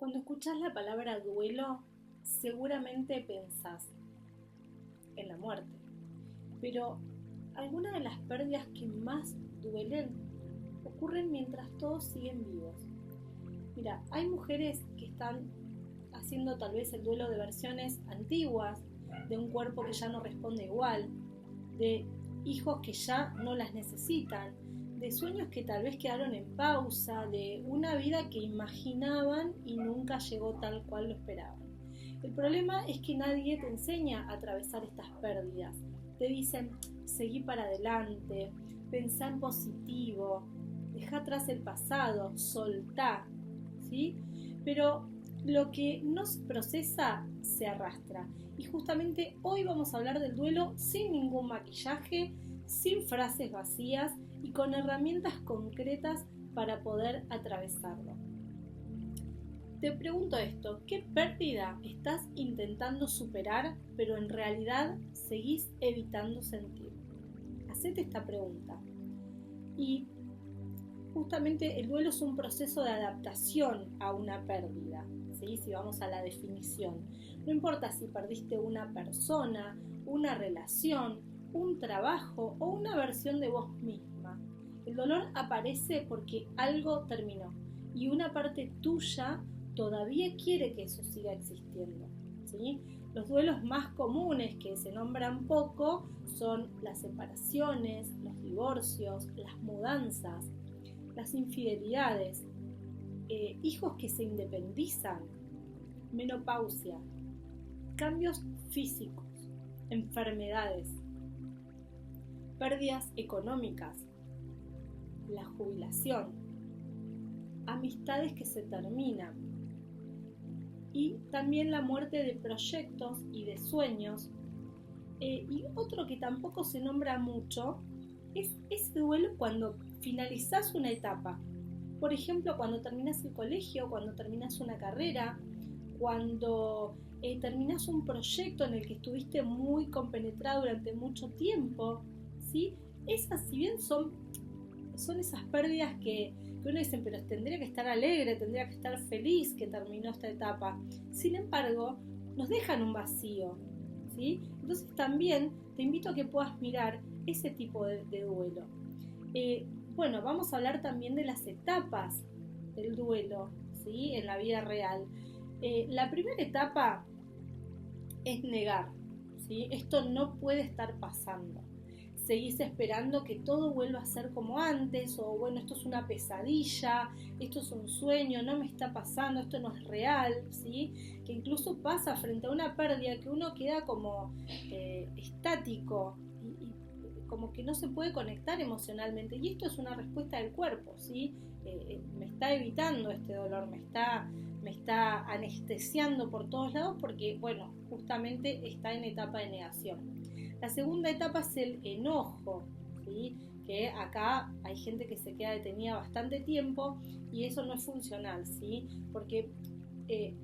Cuando escuchás la palabra duelo, seguramente pensás en la muerte, pero algunas de las pérdidas que más duelen ocurren mientras todos siguen vivos. Mira, hay mujeres que están haciendo tal vez el duelo de versiones antiguas, de un cuerpo que ya no responde igual, de hijos que ya no las necesitan, de sueños que tal vez quedaron en pausa, de una vida que imaginaban y nunca llegó tal cual lo esperaban. El problema es que nadie te enseña a atravesar estas pérdidas. Te dicen, seguí para adelante, pensá en positivo, deja atrás el pasado, soltá, ¿sí? Pero lo que no se procesa se arrastra. Y justamente hoy vamos a hablar del duelo sin ningún maquillaje, sin frases vacías y con herramientas concretas para poder atravesarlo. Te pregunto esto, ¿qué pérdida estás intentando superar, pero en realidad seguís evitando sentir? Hacete esta pregunta. Y justamente el duelo es un proceso de adaptación a una pérdida, ¿sí? Si vamos a la definición. No importa si perdiste una persona, una relación, un trabajo o una versión de vos misma. El dolor aparece porque algo terminó y una parte tuya todavía quiere que eso siga existiendo, ¿sí? Los duelos más comunes que se nombran poco son las separaciones, los divorcios, las mudanzas, las infidelidades, hijos que se independizan, menopausia, cambios físicos, enfermedades, pérdidas económicas, la jubilación, amistades que se terminan y también la muerte de proyectos y de sueños. Y otro que tampoco se nombra mucho es ese duelo cuando finalizás una etapa. Por ejemplo, cuando terminás el colegio, cuando terminás una carrera, cuando terminás un proyecto en el que estuviste muy compenetrado durante mucho tiempo, ¿sí? Esas, si bien son esas pérdidas que uno dice, pero tendría que estar alegre, tendría que estar feliz que terminó esta etapa. Sin embargo, nos dejan un vacío, ¿sí? Entonces también te invito a que puedas mirar ese tipo de duelo. Bueno, vamos a hablar también de las etapas del duelo, ¿sí? En la vida real. La primera etapa es negar, ¿sí? Esto no puede estar pasando. Seguís esperando que todo vuelva a ser como antes, o bueno, esto es una pesadilla, esto es un sueño, no me está pasando, esto no es real, ¿sí? Que incluso pasa frente a una pérdida que uno queda como estático y como que no se puede conectar emocionalmente, y esto es una respuesta del cuerpo, ¿sí? Me está evitando este dolor, me está anestesiando por todos lados porque, bueno, justamente está en etapa de negación. La segunda etapa es el enojo, ¿sí? Que acá hay gente que se queda detenida bastante tiempo y eso no es funcional, ¿sí? Porque,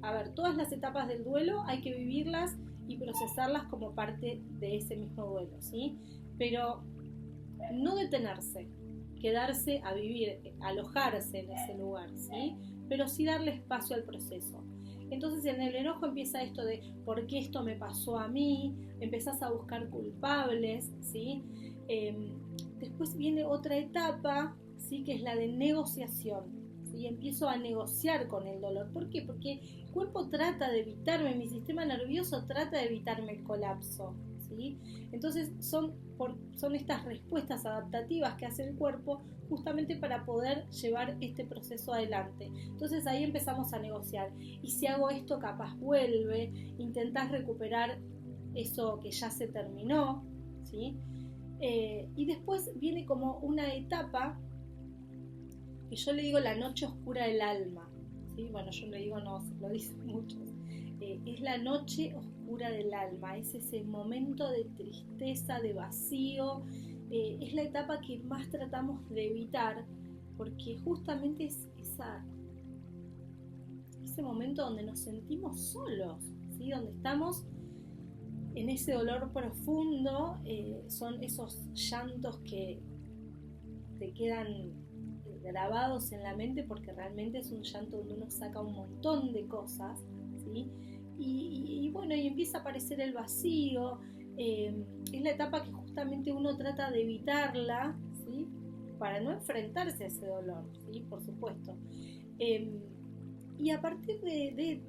a ver, todas las etapas del duelo hay que vivirlas y procesarlas como parte de ese mismo duelo, ¿sí? Pero no detenerse, quedarse a vivir, alojarse en ese lugar, ¿sí? Pero sí darle espacio al proceso. Entonces en el enojo empieza esto de ¿por qué esto me pasó a mí? Empezás a buscar culpables, ¿sí? Después viene otra etapa, ¿sí? Que es la de negociación, ¿sí? Empiezo a negociar con el dolor. ¿Por qué? Porque el cuerpo trata de evitarme, mi sistema nervioso trata de evitarme el colapso, ¿sí? Entonces son estas respuestas adaptativas que hace el cuerpo justamente para poder llevar este proceso adelante. Entonces ahí empezamos a negociar. Y si hago esto, capaz vuelve, intentás recuperar eso que ya se terminó, ¿sí? Y después viene como una etapa que yo le digo la noche oscura del alma, ¿sí? Bueno, yo le digo, no, lo dicen muchos. Es la noche oscura del alma, es ese momento de tristeza, de vacío, es la etapa que más tratamos de evitar, porque justamente es ese momento donde nos sentimos solos, ¿sí? Donde estamos en ese dolor profundo, son esos llantos que te quedan de grabados en la mente porque realmente es un llanto donde uno saca un montón de cosas, ¿sí? Y bueno, y empieza a aparecer el vacío, es la etapa que justamente uno trata de evitarla, ¿sí? Para no enfrentarse a ese dolor, ¿sí? Por supuesto. Y a partir de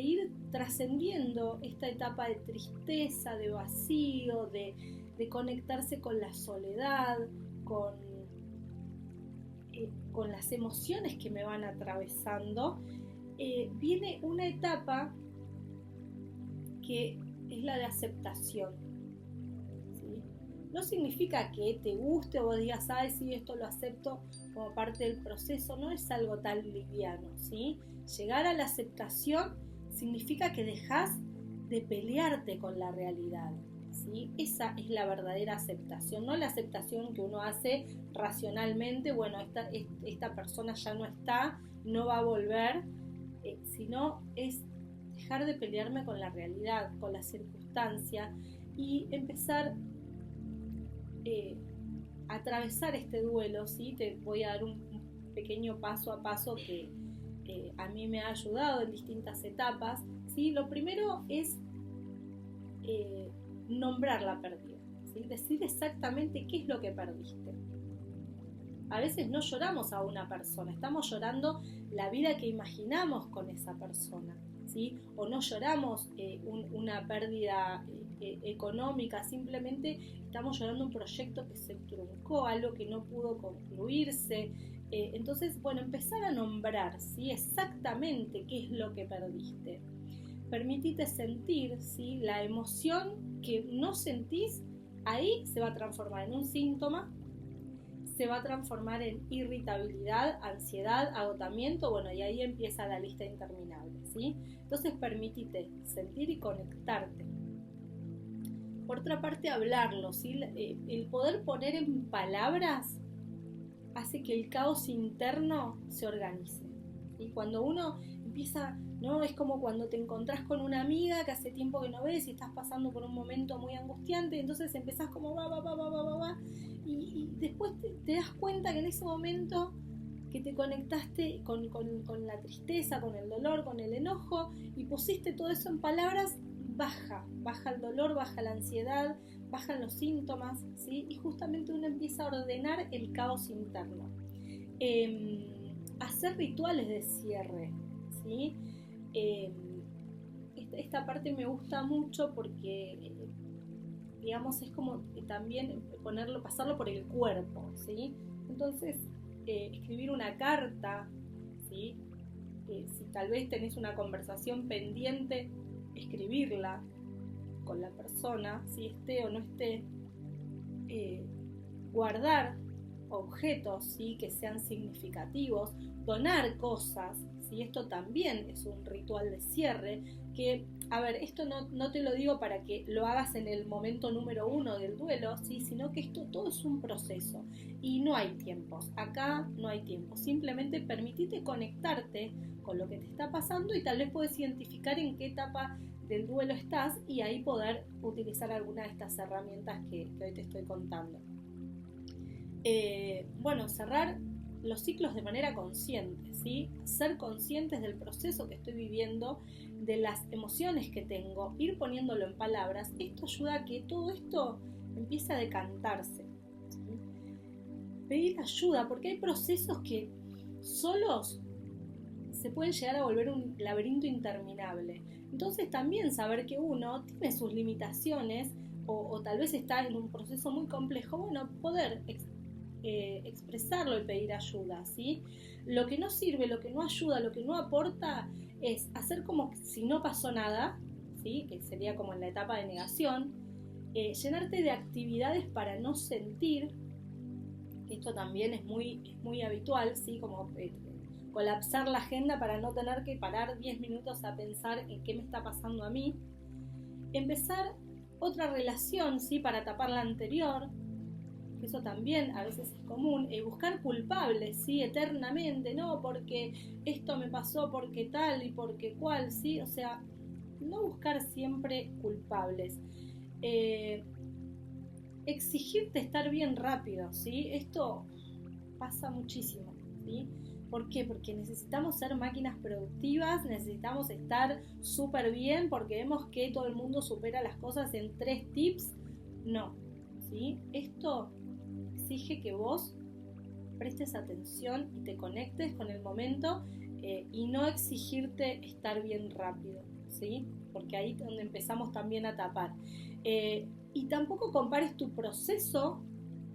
ir trascendiendo esta etapa de tristeza, de vacío, de conectarse con la soledad, con las emociones que me van atravesando, viene una etapa que es la de aceptación, ¿sí? No significa que te guste o vos digas, ay, sí, esto lo acepto como parte del proceso, no es algo tan liviano, ¿sí? Llegar a la aceptación significa que dejas de pelearte con la realidad, ¿sí? Esa es la verdadera aceptación, no la aceptación que uno hace racionalmente, bueno, esta persona ya no está, no va a volver, sino es dejar de pelearme con la realidad, con la circunstancia y empezar a atravesar este duelo, ¿sí? Te voy a dar un pequeño paso a paso que a mí me ha ayudado en distintas etapas, ¿sí? Lo primero es nombrar la pérdida, ¿sí? Decir exactamente qué es lo que perdiste. A veces no lloramos a una persona, estamos llorando la vida que imaginamos con esa persona, ¿sí? O no lloramos una pérdida económica, simplemente estamos llorando un proyecto que se truncó, algo que no pudo concluirse. Entonces, bueno, empezar a nombrar, ¿sí? Exactamente qué es lo que perdiste. Permitite sentir, ¿sí? La emoción que no sentís, ahí se va a transformar en un síntoma, se va a transformar en irritabilidad, ansiedad, agotamiento, bueno, y ahí empieza la lista interminable, ¿sí? Entonces permitite sentir y conectarte. Por otra parte, hablarlo, ¿sí? El poder poner en palabras hace que el caos interno se organice, ¿sí? Cuando uno empieza, ¿no? Es como cuando te encontrás con una amiga que hace tiempo que no ves y estás pasando por un momento muy angustiante, entonces empezás como va, y después te das cuenta que en ese momento que te conectaste con la tristeza, con el dolor, con el enojo y pusiste todo eso en palabras, baja el dolor, baja la ansiedad, bajan los síntomas, ¿sí? Y justamente uno empieza a ordenar el caos interno. Hacer rituales de cierre, ¿sí? Esta parte me gusta mucho porque digamos, es como también pasarlo por el cuerpo, ¿sí? Entonces, escribir una carta, ¿sí? Si tal vez tenés una conversación pendiente, escribirla con la persona, si esté o no esté, guardar objetos, ¿sí? Que sean significativos, donar cosas, ¿sí? Esto también es un ritual de cierre que, a ver, esto no te lo digo para que lo hagas en el momento número 1 del duelo, ¿sí? Sino que esto todo es un proceso y no hay tiempos, acá no hay tiempo, simplemente permitite conectarte con lo que te está pasando y tal vez puedes identificar en qué etapa del duelo estás y ahí poder utilizar alguna de estas herramientas que hoy te estoy contando. Bueno, cerrar los ciclos de manera consciente, ¿sí? Ser conscientes del proceso que estoy viviendo, de las emociones que tengo, ir poniéndolo en palabras, esto ayuda a que todo esto empiece a decantarse, ¿sí? Pedir ayuda, porque hay procesos que solos se pueden llegar a volver un laberinto interminable. Entonces también saber que uno tiene sus limitaciones o tal vez está en un proceso muy complejo, bueno, poder expresarlo y pedir ayuda, ¿sí? Lo que no sirve, lo que no ayuda, lo que no aporta es hacer como si no pasó nada, ¿sí? Que sería como en la etapa de negación, llenarte de actividades para no sentir, que esto también es muy habitual, ¿sí? Como colapsar la agenda para no tener que parar 10 minutos a pensar en qué me está pasando a mí, empezar otra relación, ¿sí? Para tapar la anterior, eso también a veces es común, buscar culpables, ¿sí? Eternamente, no, porque esto me pasó, porque tal y porque cual, ¿sí? O sea, no buscar siempre culpables. Exigirte estar bien rápido, ¿sí? Esto pasa muchísimo. ¿sí? ¿Por qué? Porque necesitamos ser máquinas productivas, necesitamos estar súper bien porque vemos que todo el mundo supera las cosas en 3 tips. No, ¿sí? Esto exige que vos prestes atención y te conectes con el momento y no exigirte estar bien rápido, ¿sí? Porque ahí es donde empezamos también a tapar. Y tampoco compares tu proceso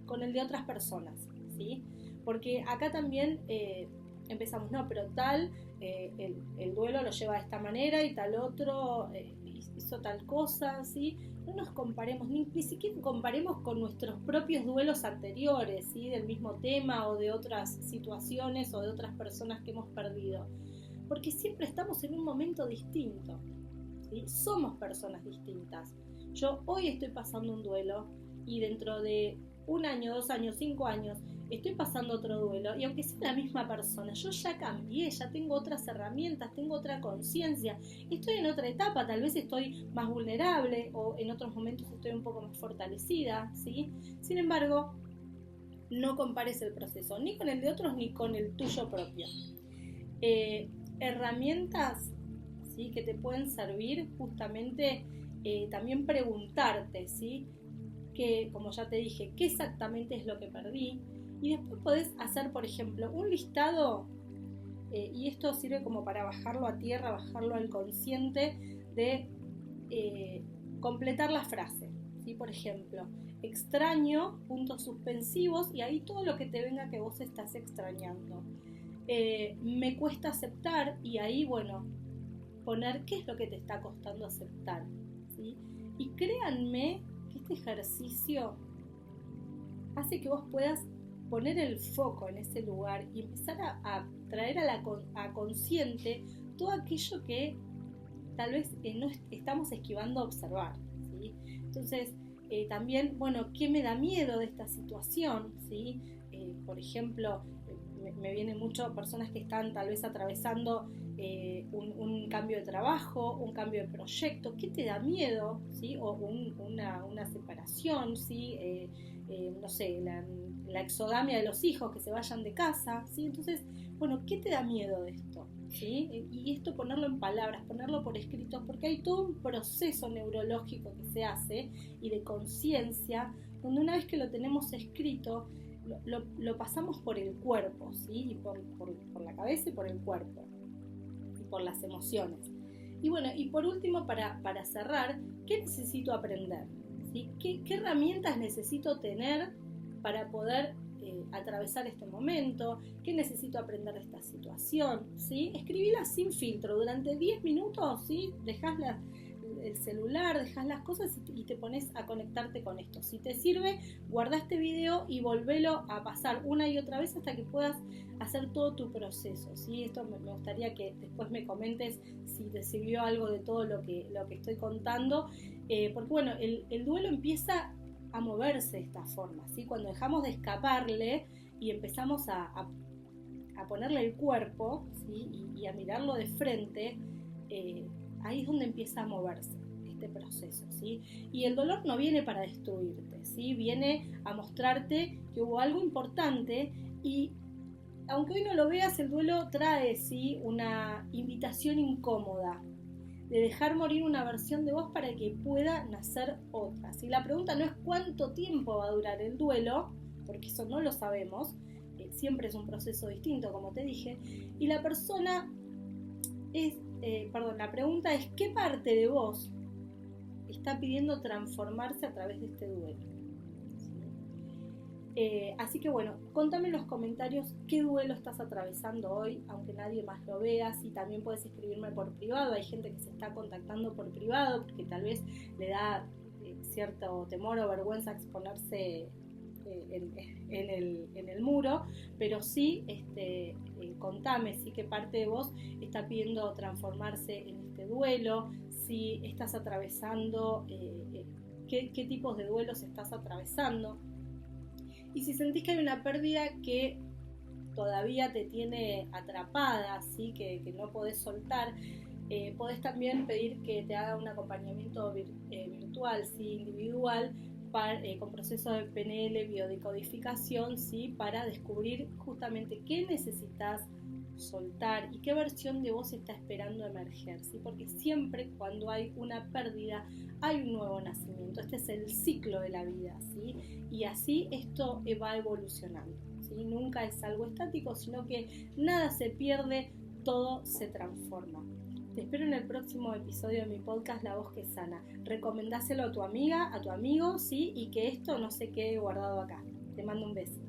con el de otras personas, ¿sí? Porque acá también empezamos, no, pero tal, el duelo lo lleva de esta manera y tal otro hizo tal cosa, ¿sí? No nos comparemos, ni siquiera comparemos con nuestros propios duelos anteriores, ¿sí? Del mismo tema o de otras situaciones o de otras personas que hemos perdido. Porque siempre estamos en un momento distinto, ¿sí? Somos personas distintas. Yo hoy estoy pasando un duelo y dentro de 1 año, 2 años, 5 años, estoy pasando otro duelo y aunque sea la misma persona, yo ya cambié, ya tengo otras herramientas, tengo otra conciencia, estoy en otra etapa, tal vez estoy más vulnerable o en otros momentos estoy un poco más fortalecida, ¿sí? Sin embargo, no compares el proceso ni con el de otros ni con el tuyo propio. Herramientas, ¿sí? Que te pueden servir justamente también preguntarte, ¿sí? Que, como ya te dije, qué exactamente es lo que perdí. Y después podés hacer, por ejemplo, un listado, y esto sirve como para bajarlo a tierra, bajarlo al consciente, de completar la frase. ¿Sí? Por ejemplo, extraño, puntos suspensivos, y ahí todo lo que te venga que vos estás extrañando. Me cuesta aceptar, y ahí, bueno, poner qué es lo que te está costando aceptar. ¿Sí? Y créanme que este ejercicio hace que vos puedas poner el foco en ese lugar y empezar a traer a consciente todo aquello que tal vez no estamos esquivando a observar, ¿sí? Entonces, también, bueno, ¿qué me da miedo de esta situación? ¿Sí? Por ejemplo, me vienen mucho personas que están tal vez atravesando un cambio de trabajo, un cambio de proyecto. ¿Qué te da miedo? ¿Sí? O una separación, ¿sí? No sé, la exogamia de los hijos, que se vayan de casa, ¿sí? Entonces, bueno, ¿qué te da miedo de esto? ¿Sí? Y esto ponerlo en palabras, ponerlo por escrito, porque hay todo un proceso neurológico que se hace y de conciencia, donde una vez que lo tenemos escrito, lo pasamos por el cuerpo, ¿sí? Y por la cabeza y por el cuerpo, y por las emociones. Y bueno, y por último, para cerrar, ¿qué necesito aprender? ¿Sí? ¿Qué herramientas necesito tener para poder atravesar este momento? ¿Qué necesito aprender de esta situación? ¿Sí? Escribílas sin filtro durante 10 minutos, ¿sí? Dejás el celular, dejas las cosas y te pones a conectarte con esto. Si te sirve, guarda este video y volvelo a pasar una y otra vez hasta que puedas hacer todo tu proceso, ¿sí? Esto me gustaría que después me comentes si te sirvió algo de todo lo que estoy contando, porque bueno, el duelo empieza a moverse de esta forma, ¿sí? Cuando dejamos de escaparle y empezamos a ponerle el cuerpo, ¿sí? y a mirarlo de frente, ahí es donde empieza a moverse este proceso, ¿sí? Y el dolor no viene para destruirte, ¿sí? Viene a mostrarte que hubo algo importante y aunque hoy no lo veas, el duelo trae, ¿sí? Una invitación incómoda de dejar morir una versión de vos para que pueda nacer otra, ¿sí? La pregunta no es cuánto tiempo va a durar el duelo, porque eso no lo sabemos, siempre es un proceso distinto, como te dije, y la persona es la pregunta es ¿qué parte de vos está pidiendo transformarse a través de este duelo? Así que bueno, contame en los comentarios qué duelo estás atravesando hoy, aunque nadie más lo vea. Si también puedes escribirme por privado, hay gente que se está contactando por privado porque tal vez le da cierto temor o vergüenza exponerse en el muro, pero sí contame si qué parte de vos está pidiendo transformarse en este duelo, si estás atravesando, qué tipos de duelos estás atravesando, y si sentís que hay una pérdida que todavía te tiene atrapada, ¿sí? que no podés soltar, podés también pedir que te haga un acompañamiento virtual, ¿sí? Individual, con proceso de PNL, biodecodificación, ¿sí? Para descubrir justamente qué necesitas soltar y qué versión de vos está esperando emerger, ¿sí? Porque siempre cuando hay una pérdida hay un nuevo nacimiento. Este es el ciclo de la vida, ¿sí? Y así esto va evolucionando, ¿sí? Nunca es algo estático, sino que nada se pierde, todo se transforma. Te espero en el próximo episodio de mi podcast La Voz que Sana. Recomendáselo a tu amiga, a tu amigo, ¿sí? Y que esto no se quede guardado acá. Te mando un beso.